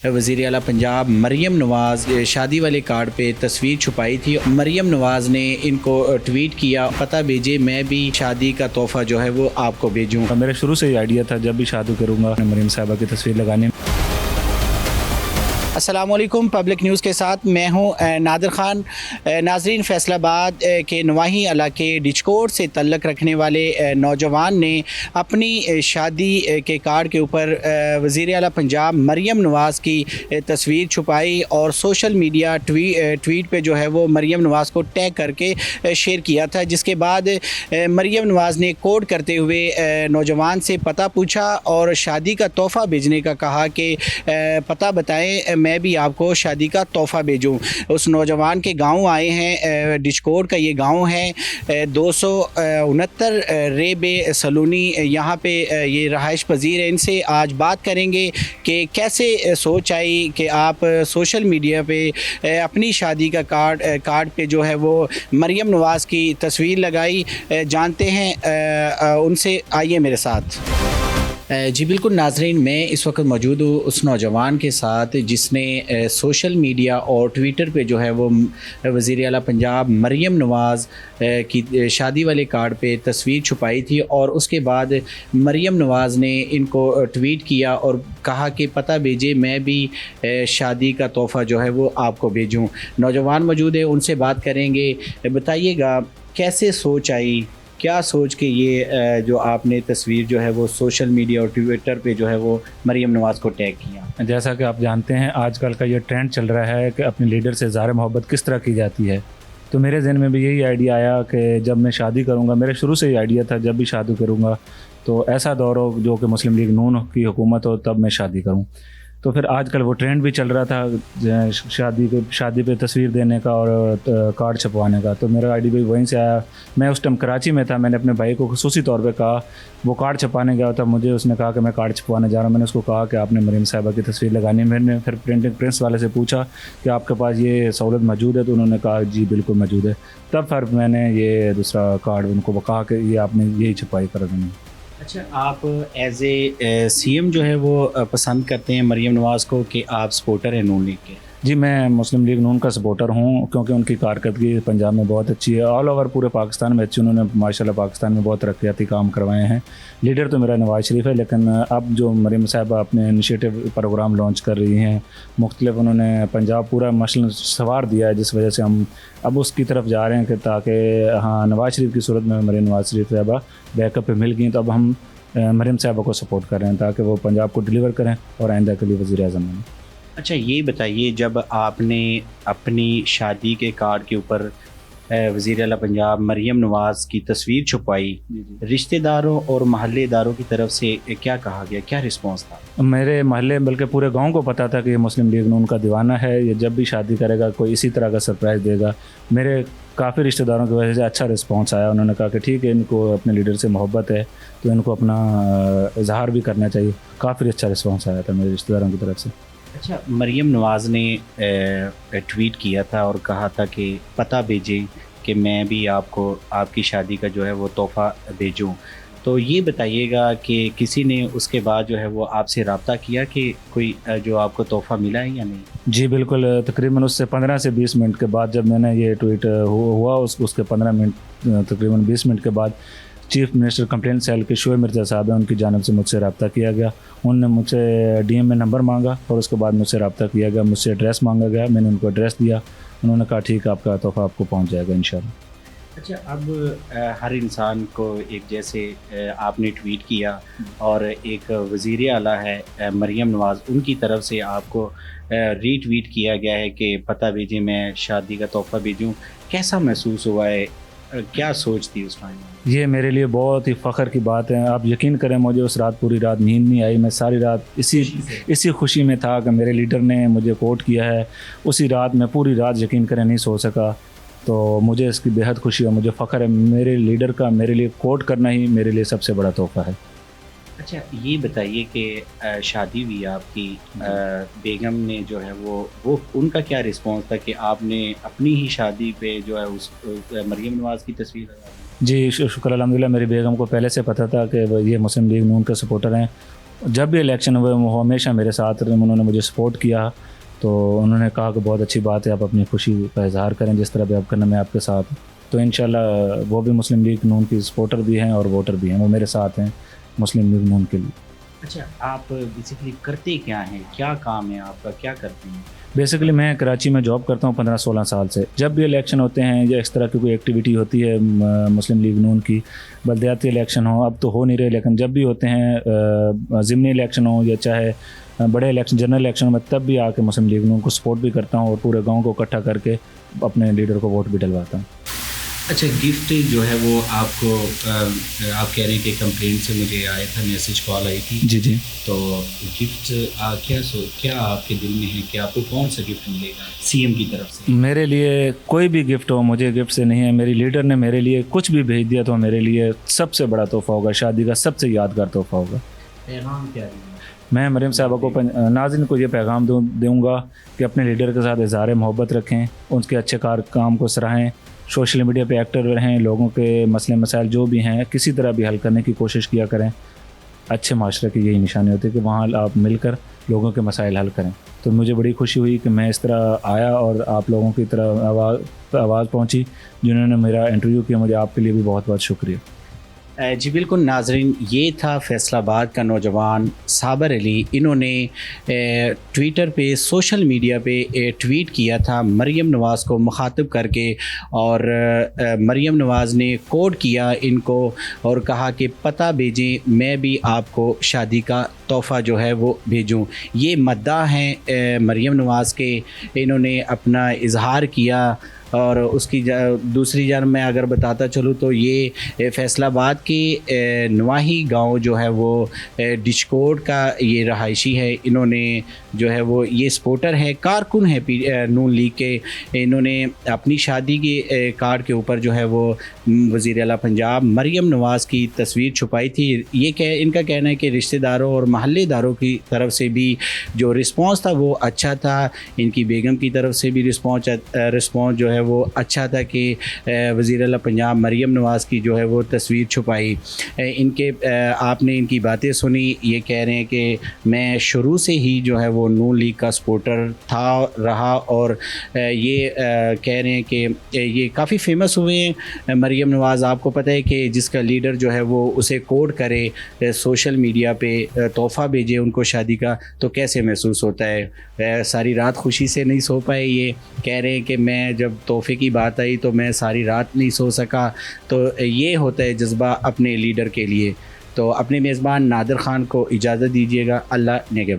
वज़ीर आला पंजाब मरीम नवाज़ शादी वाले कार्ड पे तस्वीर छुपाई थी। मरीम नवाज़ ने इनको ट्वीट किया, पता भेजे मैं भी शादी का तोहफ़ा जो है वो आपको भेजूँ। मेरे शुरू से ही आइडिया था जब भी शादी करूँगा मरीम साहिबा की तस्वीर लगाने। अस्सलाम वालेकुम। पब्लिक न्यूज़ के साथ मैं हूं नादिर ख़ान। नाजरीन, फैसलाबाद के नवाही इलाके डिचकोट से तल्लक रखने वाले नौजवान ने अपनी शादी के कार्ड के ऊपर वज़ीर आला पंजाब मरीम नवाज़ की तस्वीर छुपाई और सोशल मीडिया ट्वीट पे जो है वो मरीम नवाज़ को टैग करके शेयर किया था, जिसके बाद मरीम नवाज़ ने कोड करते हुए नौजवान से पता पूछा और शादी का तोहफ़ा भेजने का कहा कि पता बताएं, मैं भी आपको शादी का तोहफ़ा भेजूं। उस नौजवान के गांव आए हैं, डिचकोट का ये गांव है, 269 रेबे सलूनी, यहाँ पे ये रहाइश पजीर है। इनसे आज बात करेंगे कि कैसे सोच आई कि आप सोशल मीडिया पे अपनी शादी का कार्ड पे जो है वो मरीम नवाज़ की तस्वीर लगाई। जानते हैं उनसे, आइए मेरे साथ। जी बिल्कुल नाजरीन, मैं इस वक्त मौजूद हूँ उस नौजवान के साथ जिसने सोशल मीडिया और ट्विटर पे जो है वो वज़ीर आला पंजाब मरीम नवाज़ की शादी वाले कार्ड पे तस्वीर छुपाई थी और उसके बाद मरीम नवाज़ ने इनको ट्वीट किया और कहा कि पता भेजे मैं भी शादी का तोहफ़ा जो है वो आपको भेजूँ। नौजवान मौजूद है, उनसे बात करेंगे। बताइएगा कैसे सोच आई, क्या सोच के ये जो आपने तस्वीर जो है वो सोशल मीडिया और ट्विटर पे जो है वो मरीम नवाज़ को टैग किया। जैसा कि आप जानते हैं आजकल का ये ट्रेंड चल रहा है कि अपने लीडर से इज़हार मोहब्बत किस तरह की जाती है, तो मेरे जहन में भी यही आइडिया आया कि जब मैं शादी करूँगा, मेरे शुरू से ही आइडिया था जब भी शादी करूँगा तो ऐसा दौर हो जो कि मुस्लिम लीग नून की हुकूमत हो तब मैं शादी करूँ। तो फिर आजकल वो ट्रेंड भी चल रहा था शादी पे तस्वीर देने का और कार्ड छपवाने का, तो मेरा आइडिया भी वहीं से आया। मैं उस टाइम कराची में था, मैंने अपने भाई को खुसूसी तौर पे कहा, वो कार्ड छपवाने गया था, मुझे उसने कहा कि मैं कार्ड छपवाने जा रहा हूँ। मैंने उसको कहा कि आपने मरीम साहिबा की तस्वीर लगानी है। मैंने फिर प्रिंटिंग प्रेस वाले से पूछा कि आपके पास ये सहूलत मौजूद है, तो उन्होंने कहा जी बिल्कुल मौजूद है। तब फिर मैंने ये दूसरा कार्ड उनको कहा कि ये आपने यही छपाई कर देनी। अच्छा, आप एज ए सीएम जो है वो पसंद करते हैं मरीम नवाज़ को कि आप सपोर्टर हैं नून लीग के? जी, मैं मुस्लिम लीग नून का सपोर्टर हूँ क्योंकि उनकी कारकर्दगी पंजाब में बहुत अच्छी है, ऑल ओवर पूरे पाकिस्तान में अच्छी। उन्होंने माशाल्लाह पाकिस्तान में बहुत तरक्याती काम करवाए हैं। लीडर तो मेरा नवाज शरीफ है, लेकिन अब जो मरीम साहिबा अपने इनिशिएटिव प्रोग्राम लॉन्च कर रही हैं मुख्तलिफ, उन्होंने पंजाब पूरा मसलन सवार दिया है, जिस वजह से हम अब उसकी तरफ जा रहे हैं कि ताकि हाँ नवाज शरीफ की सूरत में मरीम नवाज शरीफ साहिबा बैकअप पे मिल गई, तो अब हम मरीम साहिबा को सपोर्ट कर रहे हैं ताकि वो पंजाब को डिलीवर करें और आइंदा के लिए वज़ीर आज़म बनें। अच्छा, ये बताइए, जब आपने अपनी शादी के कार्ड के ऊपर वज़ीर आला पंजाब मरीम नवाज़ की तस्वीर छुपाई, रिश्तेदारों और महल्लेदारों की तरफ से क्या कहा गया, क्या रिस्पांस था? मेरे महल्ले बल्कि पूरे गांव को पता था कि ये मुस्लिम लीग नून का दीवाना है, ये जब भी शादी करेगा कोई इसी तरह का सरप्राइज़ देगा। मेरे काफ़ी रिश्तेदारों की वजह से अच्छा रिस्पांस आया। उन्होंने कहा कि ठीक है, इनको अपने लीडर से मोहब्बत है तो इनको अपना इजहार भी करना चाहिए। काफ़ी अच्छा रिस्पांस आया था मेरे रिश्तेदारों की तरफ से। अच्छा, मरीम नवाज़ ने ट्वीट किया था और कहा था कि पता भेजें कि मैं भी आपको आपकी शादी का जो है वो तोहफ़ा भेजूं। तो ये बताइएगा कि किसी ने उसके बाद जो है वो आपसे रब्ता किया कि कोई जो आपको तोहफ़ा मिला है या नहीं? जी बिल्कुल, तकरीबन उससे 15 से 20 मिनट के बाद जब मैंने ये ट्वीट हुआ उसके 15 मिनट तकरीबन 20 मिनट के बाद चीफ मिनिस्टर कंप्लेंट सेल के शोएब मिर्ज़ा साहब हैं, उनकी जानिब से मुझसे रब्ता किया गया। उन्होंने मुझसे डीएम में नंबर मांगा और उसके बाद मुझसे रब्ता किया गया, मुझसे एड्रेस मांगा गया, मैंने उनको एड्रेस दिया। उन्होंने कहा ठीक है, आपका तोहफ़ा आपको पहुंच जाएगा इंशाल्लाह। अच्छा, अब हर इंसान को एक जैसे आपने ट्वीट किया और एक वज़ीर आला है मरीम नवाज़, उनकी तरफ से आपको रीट्वीट किया गया है कि पता भेजें मैं शादी का तोहफ़ा भेजूं। कैसा महसूस हुआ है, क्या सोच थी उस टाइम? ये मेरे लिए बहुत ही फ़ख्र की बात है। आप यकीन करें, मुझे उस रात पूरी रात नींद नहीं आई। मैं सारी रात इसी खुशी में था कि मेरे लीडर ने मुझे कोट किया है। उसी रात मैं पूरी रात यकीन करें नहीं सो सका, तो मुझे इसकी बेहद खुशी है, मुझे फ़ख्र है। मेरे लीडर का मेरे लिए कोट करना ही मेरे लिए सबसे बड़ा तोहफ़ा है। अच्छा, ये बताइए कि शादी हुई आपकी, बेगम ने जो है वो उनका क्या रिस्पांस था कि आपने अपनी ही शादी पे जो है उस मरीम नवाज़ की तस्वीर लगा दी? जी शुक्र अल्हम्दुलिल्लाह, मेरी बेगम को पहले से पता था कि ये मुस्लिम लीग नून के सपोर्टर हैं जब भी इलेक्शन हुए वो हमेशा मेरे साथ रहे, उन्होंने मुझे सपोर्ट किया। तो उन्होंने कहा कि बहुत अच्छी बात है, आप अपनी खुशी का इजहार करें जिस तरह भी आप करना, मैं आपके साथ हूँ। तो इंशाल्लाह वो भी मुस्लिम लीग नून की सपोर्टर भी हैं और वोटर भी हैं, वो मेरे साथ हैं मुस्लिम लीग नून के लिए। अच्छा, आप बेसिकली करते क्या हैं, क्या काम है आपका, क्या करते हैं? बेसिकली मैं कराची में जॉब करता हूँ 15-16 साल से। जब भी इलेक्शन होते हैं या इस तरह की कोई एक्टिविटी होती है मुस्लिम लीग नून की, बल्दियाती इलेक्शन हो, अब तो हो नहीं रहे, लेकिन जब भी होते हैं ज़िमनी इलेक्शन हो या चाहे बड़े इलेक्शन जनरल इलेक्शन में, तब भी आके मुस्लिम लीग नून को सपोर्ट भी करता हूँ और पूरे गाँव को इकट्ठा करके अपने लीडर को वोट भी डलवाता हूँ। अच्छा, गिफ्ट जो है वो आपको आप कह रहे हैं कि कंप्लेंट से मुझे आया था, मैसेज कॉल आई थी। जी जी। तो गिफ्ट क्या आपके दिल में है कि आपको कौन सा गिफ्ट मिलेगा सीएम की तरफ से? मेरे लिए कोई भी गिफ्ट हो, मुझे गिफ्ट से नहीं है। मेरी लीडर ने मेरे लिए कुछ भी भेज दिया तो मेरे लिए सबसे बड़ा तोहफा होगा, शादी का सबसे यादगार तोहफा होगा। पैगाम क्या है? मैं मरीम साहबा को नाज़रीन को ये पैगाम दूंगा कि अपने लीडर के साथ इज़हार मोहब्बत रखें, उनके अच्छे काम को सराहें, सोशल मीडिया पे एक्टिव रहें, लोगों के मसले मसाइल जो भी हैं किसी तरह भी हल करने की कोशिश किया करें। अच्छे माशरे की यही निशानी होती है कि वहाँ आप मिलकर लोगों के मसाइल हल करें। तो मुझे बड़ी खुशी हुई कि मैं इस तरह आया और आप लोगों की तरह आवाज़ पहुँची, जिन्होंने मेरा इंटरव्यू किया। मुझे आपके लिए भी बहुत बहुत शुक्रिया। जी बिल्कुल नाजरीन, ये था फैसलाबाद का नौजवान साबर अली। इन्होंने ट्विटर पे, सोशल मीडिया पे ट्वीट किया था मरीम नवाज़ को मुखातिब करके, और मरीम नवाज़ ने कोड किया इनको और कहा कि पता भेजें, मैं भी आपको शादी का तोहफ़ा जो है वो भेजूं। ये मद्दा हैं मरीम नवाज़ के, इन्होंने अपना इजहार किया। और उसकी दूसरी जानब मैं अगर बताता चलूँ तो ये फैसलाबाद के नवाही गांव जो है वो डिशकोट का ये रहायशी है। इन्होंने जो है वो ये सपोर्टर है, कारकुन है नून लीग के। इन्होंने अपनी शादी के कार्ड के ऊपर जो है वो वज़ीर आला पंजाब मरीम नवाज़ की तस्वीर छुपाई थी। ये इनका कहना है कि रिश्तेदारों और महल्लेदारों की तरफ से भी जो रिस्पॉन्स था वो अच्छा था, इनकी बेगम की तरफ से भी रिस्पॉन्स जो है वो अच्छा था कि वज़ीर आला पंजाब मरीम नवाज़ की जो है वो तस्वीर छुपाई। आपने इनकी बातें सुनी, ये कह रहे हैं कि मैं शुरू से ही जो है वो नून लीग का सपोर्टर रहा, और ये कह रहे हैं कि ये काफ़ी फेमस हुए हैं मरीम नवाज़। आपको पता है कि जिसका लीडर जो है वो उसे कोड करे, सोशल मीडिया पे तोहफ़ा भेजे उनको शादी का, तो कैसे महसूस होता है। सारी रात खुशी से नहीं सो पाए। ये कह रहे हैं कि मैं जब तोहफ़े की बात आई तो मैं सारी रात नहीं सो सका। तो ये होता है जज्बा अपने लीडर के लिए। तो अपने मेज़बान नादिर ख़ान को इजाज़त दीजिएगा। अल्लाह नेगहबान।